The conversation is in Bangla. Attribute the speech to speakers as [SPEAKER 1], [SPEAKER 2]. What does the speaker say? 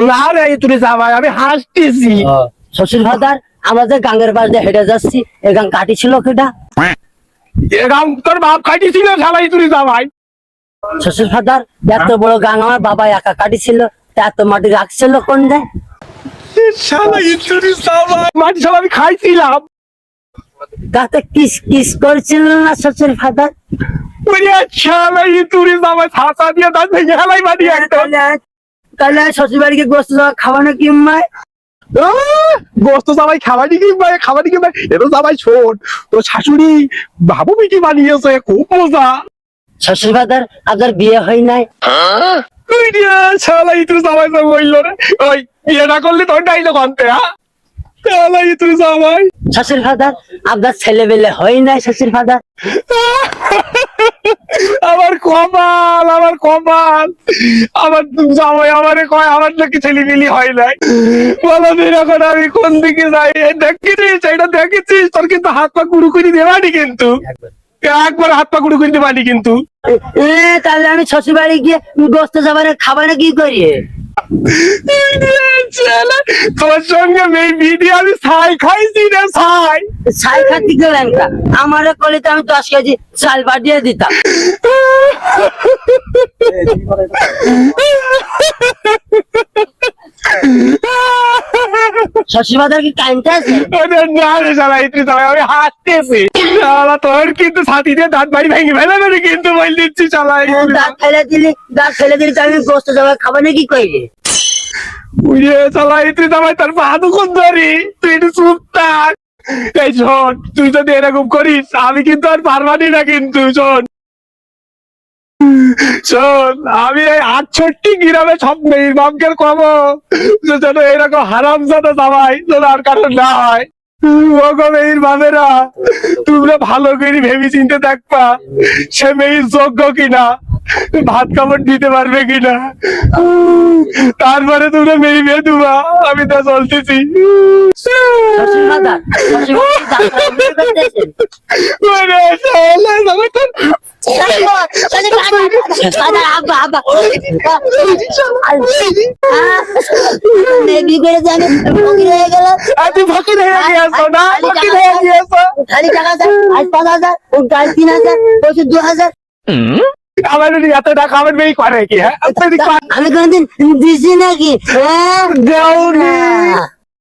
[SPEAKER 1] না রে তুই জামাই, আমি হাসতেছি।
[SPEAKER 2] শ্বশুর ফাদার, আমরা যে গাঙ্গের পাশ দিয়ে হেঁটে যাচ্ছি, এই গাং কাটি ছিল কেটা?
[SPEAKER 1] এরকম তোর বাপ কাটিছিল শালা তুই জামাই।
[SPEAKER 2] শ্বশুর ফাদার, এত বড় গাং আমার বাবা একা কাটিছিল, এত মাটি রাখছিল কোন যায়?
[SPEAKER 1] শালা তুই জামাই, মাটি শালা আমি খাইছিলাম।
[SPEAKER 2] গাতে কিস কিস করছিল না শ্বশুর ফাদার?
[SPEAKER 1] শালা তুই জামাই ছাতা দিয়ে দাঁত ভেঙে হেলাই মাটি একদম।
[SPEAKER 2] তাহলে শ্বশুর বাড়িকে গোস্ত খাওয়ানো কি মায়?
[SPEAKER 1] গোস্ত জামাই খাবারই কিনবাই, খাবারই কিনবাই। এটা জামাই ছোট, তোর শাশুড়ি বাবু মিটি বানিয়েছে, খুব মজা।
[SPEAKER 2] শ্বশুর ফাদার, আপনার বিয়ে হয় নাই?
[SPEAKER 1] শালা তুই জামাই সব বলল রে। ওই বিয়ে না করলে তোর ডাইলো কনতে, হ্যাঁ? শালা তুই জামাই।
[SPEAKER 2] শ্বশুর ফাদার, আপনার ছেলে বেলে হয় নাই শ্বশুর ফাদার?
[SPEAKER 1] আমার কপাল, আমার কপাল। আমার জামাই আমারে কয় আমার নাকি ছেলেপিলি হয় নাই। বলো দিন এখন আমি কোন দিকে যাই? দেখেছিস, এটা দেখেছিস? তোর কিন্তু হাত পা কুড়ু করে দেবানি, কিন্তু একবার হাত পা কুড়ু করে দেবানি কিন্তু।
[SPEAKER 2] তাহলে আমি শ্বশুর বাড়ি গিয়ে গোস্ত খাবারে কি করি?
[SPEAKER 1] তোর সঙ্গে মেয়ে ভিডিও আমি ছাই খাইছি রে, ছাই।
[SPEAKER 2] ছাই খাতি গেলেন কা? আমারে কলিতে আমি 10 কেজি চাল পাঠিয়ে দিতাম। শ্বশুর ফাদার কি কাইন্ডটা আছে?
[SPEAKER 1] না রে শালা তুই জামাই, আমি হাসতেছি। শালা তোর কিন্তু ছাতি দিয়ে দাঁত বাড়ি ভেঙে ফেলে না রে, কিন্তু বল দিচ্ছি শালা।
[SPEAKER 2] দাঁত ফেলে দিলি তো আমি গোস্ত খাবারে কি করি?
[SPEAKER 1] উড়ে শালা তুই জামাই, তোর পা দুখন ধরি, তুই একটু চুপ থাক। এই শোন, তুই যদি এরকম করিস আমি কিন্তু আর পারবানি না, কিন্তু শোন শোন, আমি এই 68 গ্রামে সব মেয়ের বাপকে কব যেন এরকম হারাম জাদা জামাই যেন আর কারণ না হয়। মেয়ের বাবেরা, তোমরা ভালো করে ভেবে চিনতে দেখবা সে মেয়ের যোগ্য কিনা, ভাত কাপড় দিতে পারবে কিনা, তারপরে তোমরা মেয়ে বিয়ে দেবা। আমি তা চলতেছি। আমার এত টাকা আমার মেয়ে করে কি? হ্যাঁ,
[SPEAKER 2] আমি কোনদিন দিছি নাকি?
[SPEAKER 1] দেওনি।